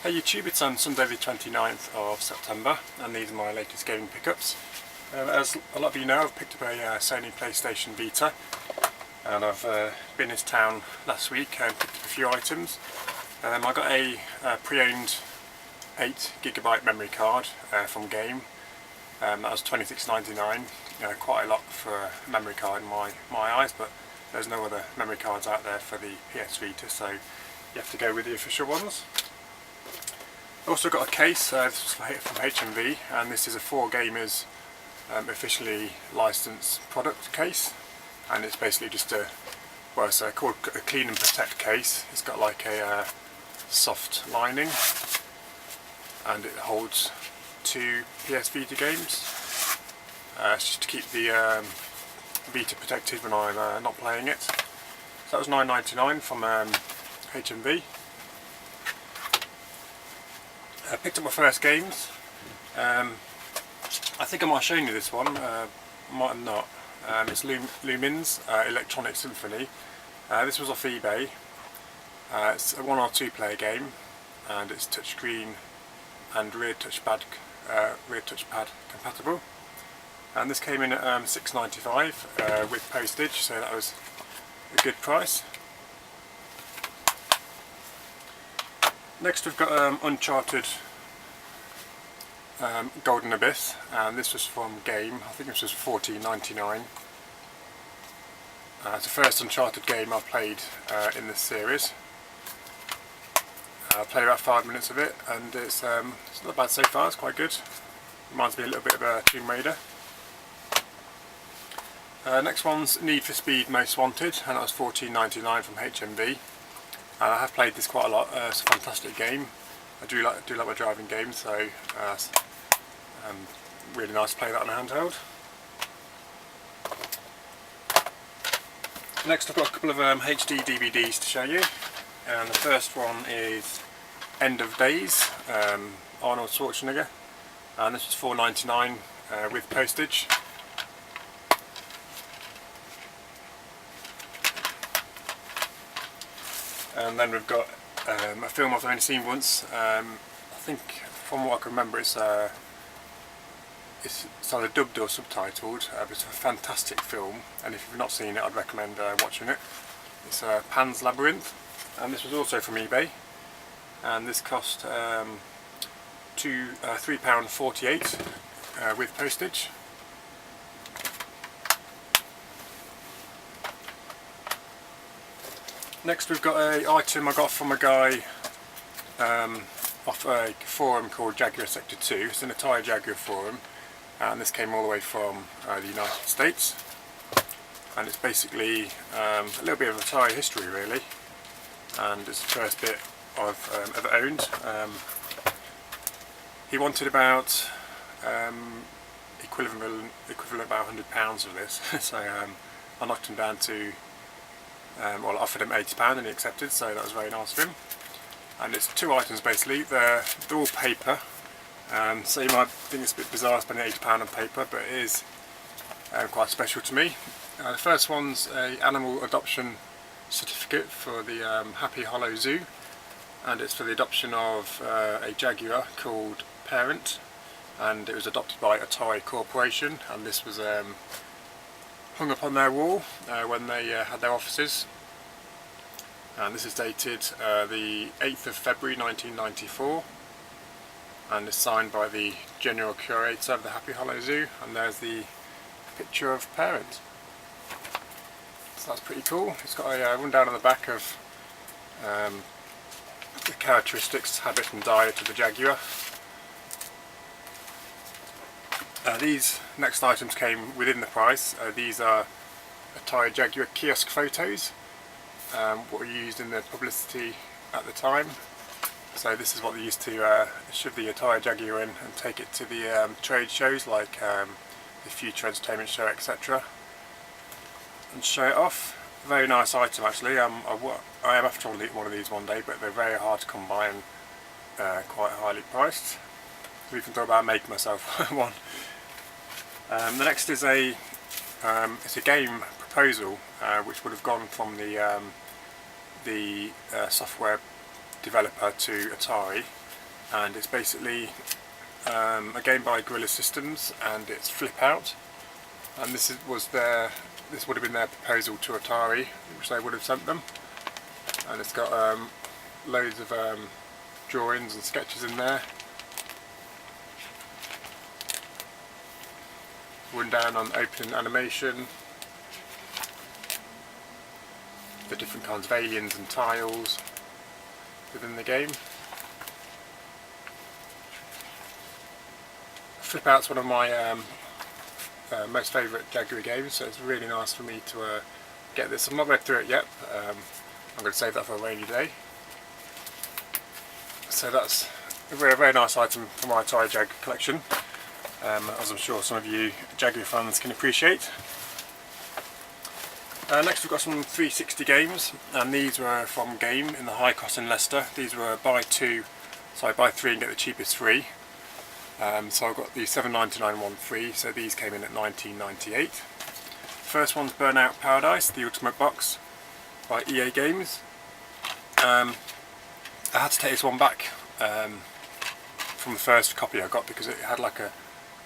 Hey YouTube, it's on Sunday the 29th of September and these are my latest gaming pickups. As a lot of you know, I've picked up a Sony PlayStation Vita and I've been in town last week and picked up a few items. I got a pre-owned 8GB memory card from Game. That was $26.99, quite a lot for a memory card in my eyes, but there's no other memory cards out there for the PS Vita, so you have to go with the official ones. Also got a case, this was from HMV, and this is a 4Gamers officially licensed product case, and it's basically just it's called a clean and protect case. It's got like a soft lining and it holds 2 PS Vita games. It's just to keep the Vita protected when I'm not playing it. So that was $9.99 from HMV. I picked up my first games. I think I might have shown you this one, might have not. It's Lumin's Electronic Symphony. This was off eBay. It's a 1 or 2 player game and it's touchscreen and rear touchpad compatible. And this came in at $6.95 with postage, so that was a good price. Next we've got Uncharted Golden Abyss, and this was from Game. I think this was $14.99. It's the first Uncharted game I've played in this series. I played about 5 minutes of it and it's not bad so far, it's quite good. Reminds me a little bit of Tomb Raider. Next one's Need for Speed Most Wanted, and that was $14.99 from HMV. And I have played this quite a lot. It's a fantastic game. I do like my driving games, so really nice to play that on a handheld. Next I've got a couple of HD DVDs to show you, and the first one is End of Days, Arnold Schwarzenegger, and this was $4.99 with postage. And then we've got a film I've only seen once. I think from what I can remember it's either dubbed or subtitled, but it's a fantastic film, and if you've not seen it I'd recommend watching it. It's Pan's Labyrinth, and this was also from eBay, and this cost £3.48 with postage. Next we've got an item I got from a guy off a forum called Jaguar Sector 2. It's an Atari Jaguar forum, and this came all the way from the United States, and it's basically a little bit of Atari history really, and it's the first bit I've ever owned. He wanted about equivalent about £100 of this, so I knocked him down to well, I offered him £80 and he accepted, so that was very nice of him. And it's 2 items basically. They're all paper, so you might think it's a bit bizarre spending £80 on paper, but it is quite special to me. The first one's an animal adoption certificate for the Happy Hollow Zoo, and it's for the adoption of a jaguar called Parent, and it was adopted by Atari Corporation, and this was hung up on their wall when they had their offices, and this is dated the 8th of February 1994, and it's signed by the General Curator of the Happy Hollow Zoo, and there's the picture of Parent. So that's pretty cool. It's got a rundown on the back of the characteristics, habit and diet of the jaguar. These next items came within the price. These are Atari Jaguar kiosk photos, what were used in the publicity at the time. So this is what they used to shove the Atari Jaguar in and take it to the trade shows like the Future Entertainment Show, etc. and show it off. Very nice item actually. I am after one of these one day, but they're very hard to come by and quite highly priced. So we can talk about making myself one. The next is it's a game proposal which would have gone from the software developer to Atari, and it's basically a game by Guerrilla Systems, and it's Flip Out, and this would have been their proposal to Atari, which they would have sent them, and it's got loads of drawings and sketches in there, rundown on opening animation, the different kinds of aliens and tiles within the game. Flip Out's one of my most favourite Jaguar games, so it's really nice for me to get this. I've not read through it yet, I'm going to save that for a rainy day. So that's a very nice item from my Atari Jaguar collection, as I'm sure some of you Jaguar fans can appreciate. Next we've got some 360 games, and these were from Game in the High Cross in Leicester. These were buy three and get the cheapest free. So I've got the $7.99 one free, so these came in at $19.98. First one's Burnout Paradise, the Ultimate Box by EA Games. I had to take this one back from the first copy I got because it had like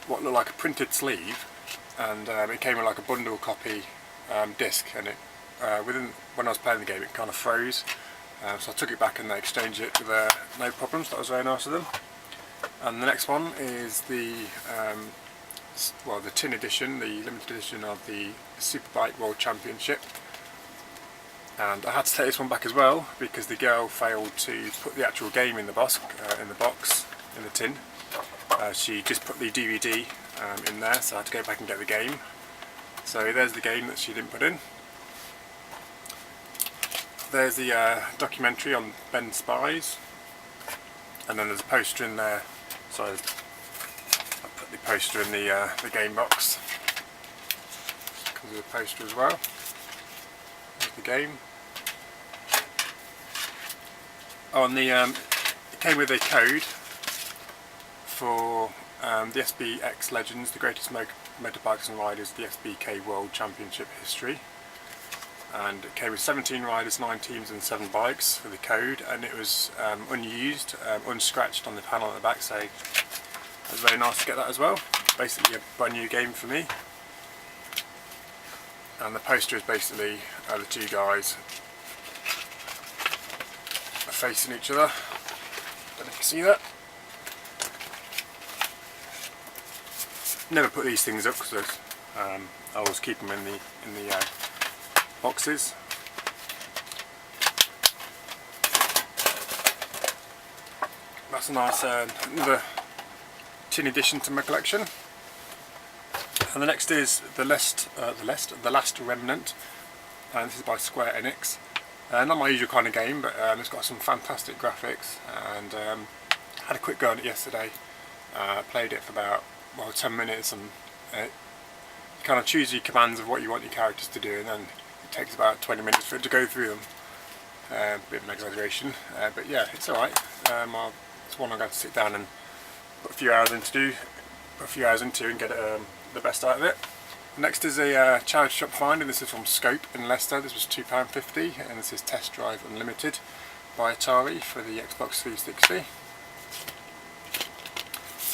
what looked like a printed sleeve, and it came with like a bundle copy disc, and when I was playing the game it kind of froze, so I took it back and they exchanged it with no problems. That was very nice of them. And the next one is the tin edition, the limited edition of the Superbike World Championship, and I had to take this one back as well because the girl failed to put the actual game in the box, in the tin. She just put the DVD in there, so I had to go back and get the game. So there's the game that she didn't put in. There's the documentary on Ben Spies, and then there's a poster in there. So I put the poster in the game box. Comes with a poster as well. There's the game. Oh, and it came with a code for the SBX Legends, the greatest motorbikes and riders, the SBK World Championship history. And it came with 17 riders, 9 teams and 7 bikes for the code, and it was unused, unscratched on the panel at the back, so it was very nice to get that as well. Basically a brand new game for me. And the poster is basically the two guys facing each other. Don't know if you see that. Never put these things up because I always keep them in the boxes. That's a nice another tin addition to my collection. And the next is the Last Remnant, and this is by Square Enix. Not my usual kind of game, but it's got some fantastic graphics, and had a quick go at it yesterday. Played it for about 10 minutes, and you kind of choose your commands of what you want your characters to do, and then it takes about 20 minutes for it to go through them. Bit of an exaggeration, but yeah, it's alright. It's one I'm going to sit down and put a few hours into and get the best out of it. Next is a charity shop find, and this is from Scope in Leicester. This was £2.50, and this is Test Drive Unlimited by Atari for the Xbox 360.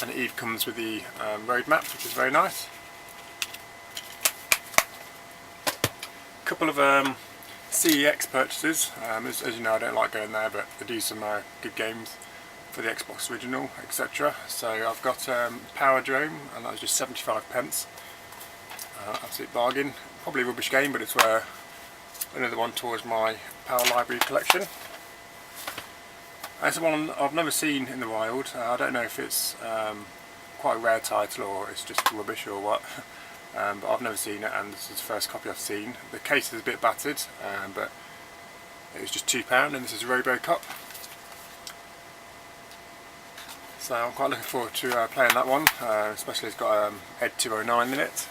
And it even comes with the road map, which is very nice. A couple of CEX purchases. As you know, I don't like going there, but they do some good games for the Xbox original, etc. So I've got Power Drome, and that was just 75p. Absolute bargain. Probably a rubbish game, but it's another one towards my Power Library collection. It's one I've never seen in the wild. I don't know if it's quite a rare title or it's just rubbish or what, but I've never seen it, and this is the first copy I've seen. The case is a bit battered, but it was just £2, and this is Robocop. So I'm quite looking forward to playing that one, especially it's got Ed 209 in it.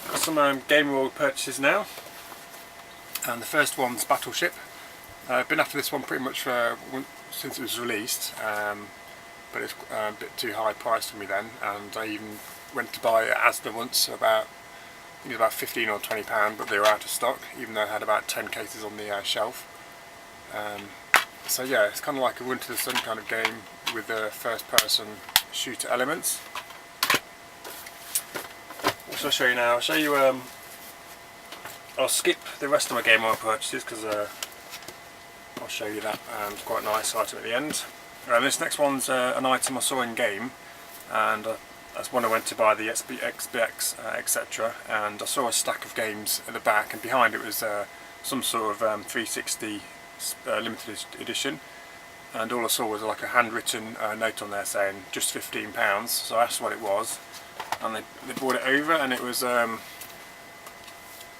Got some Game World purchases now, and the first one's Battleship. I've been after this one pretty much since it was released, but it's a bit too high priced for me then, and I even went to buy it at Asda once, I think it was about £15 or £20, but they were out of stock, even though I had about 10 cases on the shelf. So yeah, it's kind of like a Run to the Sun kind of game with the first person shooter elements. What shall I show you now? I'll show you, I'll skip the rest of my Game Boy purchases because I'll show you that. It's quite a nice item at the end. And this next one's an item I saw in game, and that's when I went to buy the XBX, etc. And I saw a stack of games at the back, and behind it was some sort of 360 limited edition. And all I saw was like a handwritten note on there saying just £15. So I asked what it was, and they brought it over, and it was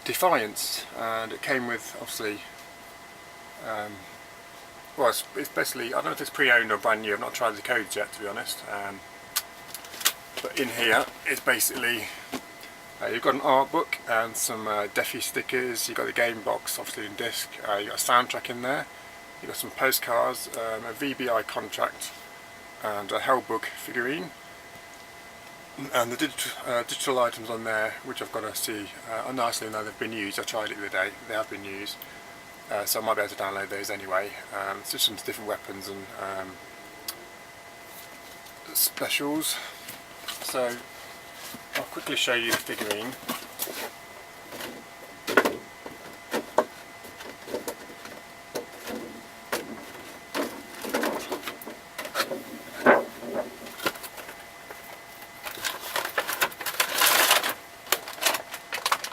Defiance, and it came with obviously. Well, it's basically, I don't know if it's pre-owned or brand new. I've not tried the codes yet, to be honest. But in here, it's basically you've got an art book and some Defi stickers. You've got the game box, obviously in disc. You've got a soundtrack in there. You've got some postcards, a VBI contract, and a Hellbug figurine. And the digital items on there, which I've got to see, are nicely now they've been used. I tried it the other day. They have been used. So I might be able to download those anyway. It's just some different weapons and specials. So I'll quickly show you the figurine.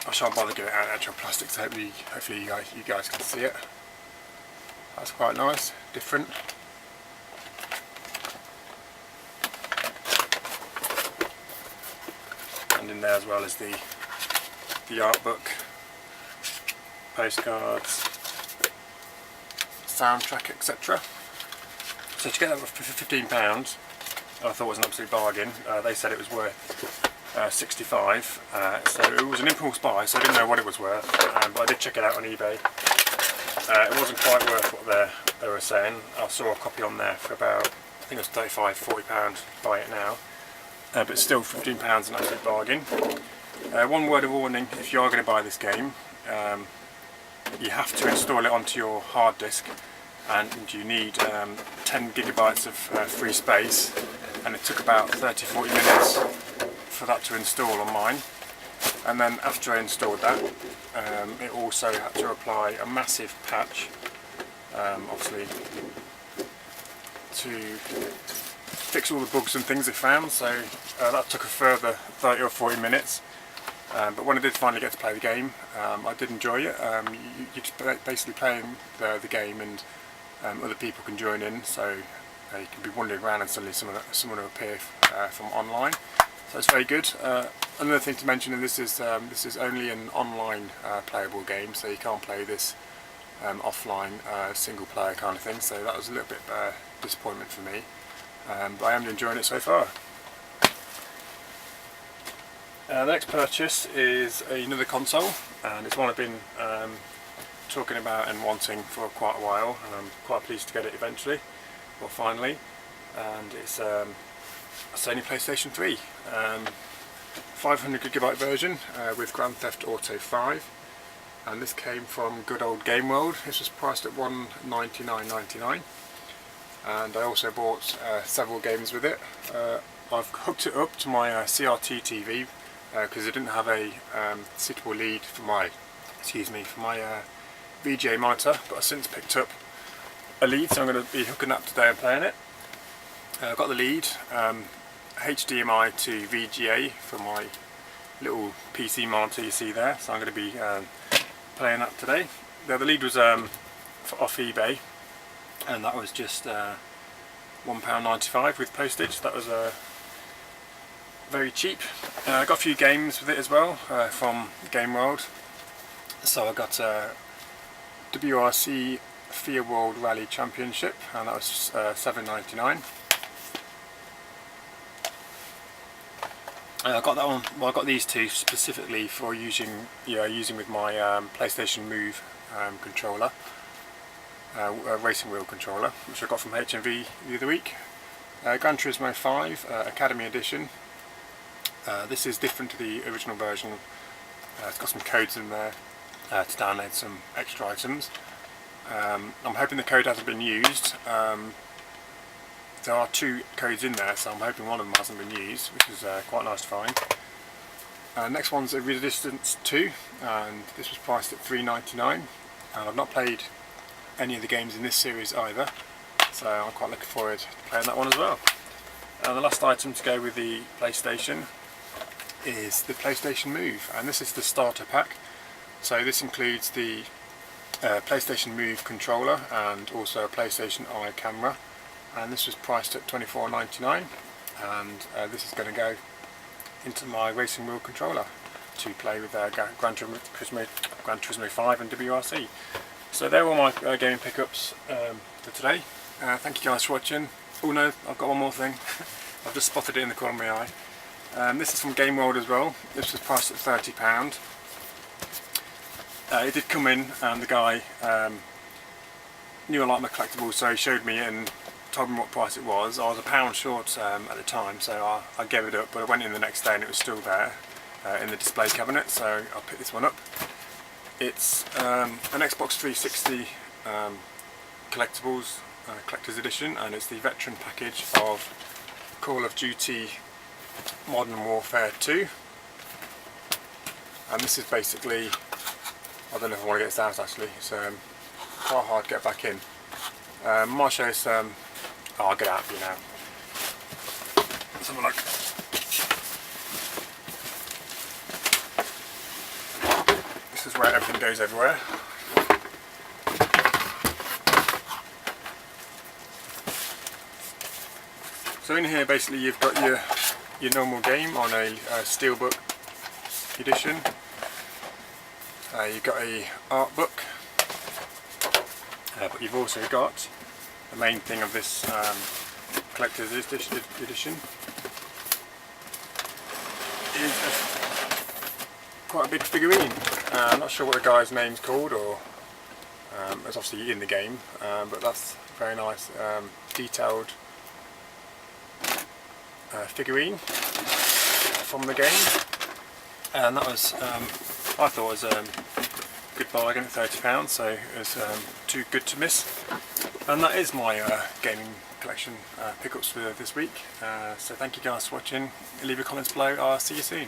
I shan't bother getting it out of actual plastic, so hopefully you guys can see it. That's quite nice, different. And in there as well as the art book, postcards, soundtrack, etc. So to get that for £15, I thought was an absolute bargain. They said it was worth 65, so it was an impulse buy, so I didn't know what it was worth, but I did check it out on eBay. It wasn't quite worth what they were saying. I saw a copy on there for about, I think it was £35–40, buy it now, but still £15 an absolute bargain. One word of warning: if you are going to buy this game, you have to install it onto your hard disk, and you need 10 gigabytes of free space, and it took about 30–40 minutes for that to install on mine. And then after I installed that, it also had to apply a massive patch, obviously to fix all the bugs and things it found, so that took a further 30 or 40 minutes. But when I did finally get to play the game, I did enjoy it. You're just basically playing the game, and other people can join in, so you can be wandering around and suddenly someone will appear from online. So it's very good. Another thing to mention, and this is only an online playable game, so you can't play this offline single player kind of thing. So that was a little bit disappointment for me, but I am enjoying it so far. The next purchase is another console, and it's one I've been talking about and wanting for quite a while, and I'm quite pleased to get it eventually, or finally. And it's a Sony PlayStation 3, 500GB version with Grand Theft Auto 5, and this came from good old Game World. This was priced at $199.99, and I also bought several games with it. I've hooked it up to my CRT TV because I didn't have a suitable lead for my VGA monitor, but I've since picked up a lead, so I'm going to be hooking that up today and playing it. I've got the lead, HDMI to VGA for my little PC monitor you see there, so I'm going to be playing that today. The lead was off eBay, and that was just £1.95 with postage. That was very cheap. I got a few games with it as well from Game World. So I got WRC FIA World Rally Championship, and that was $7.99. I got that one. Well, I got these two specifically for using with my PlayStation Move controller, racing wheel controller, which I got from HMV the other week. Gran Turismo 5 Academy Edition. This is different to the original version. It's got some codes in there to download some extra items. I'm hoping the code hasn't been used. There are 2 codes in there, so I'm hoping one of them hasn't been used, which is quite nice to find. Next one's a Resistance 2, and this was priced at $3.99, and I've not played any of the games in this series either, so I'm quite looking forward to playing that one as well. And the last item to go with the PlayStation is the PlayStation Move, and this is the starter pack. So this includes the PlayStation Move controller and also a PlayStation Eye camera, and this was priced at $24.99, and this is going to go into my racing wheel controller to play with Gran Turismo 5 and WRC. So they're all my gaming pickups for today. Thank you guys for watching. Oh no, I've got one more thing. I've just spotted it in the corner of my eye. This is from Game World as well. This was priced at £30. It did come in, and the guy knew I liked my collectibles, so he showed me it and told me what price it was. I was £1 short at the time, so I gave it up, but I went in the next day and it was still there in the display cabinet, so I picked this one up. It's an Xbox 360 collectibles, collector's edition, and it's the veteran package of Call of Duty Modern Warfare 2. And this is basically, I don't know if I want to get this out actually, it's quite hard to get back in. Might show you some. Oh, I'll get out for you now. Let's have a look. This is where everything goes everywhere. So in here basically you've got your normal game on a steelbook edition. You've got a art book, but you've also got the main thing of this collector's edition is quite a big figurine. I'm not sure what the guy's name's called, or it's obviously in the game, but that's very nice detailed figurine from the game, and that was I thought was a good bargain at £30, so it was too good to miss. And that is my gaming collection pickups for this week. So thank you guys for watching. Leave your comments below. I'll see you soon.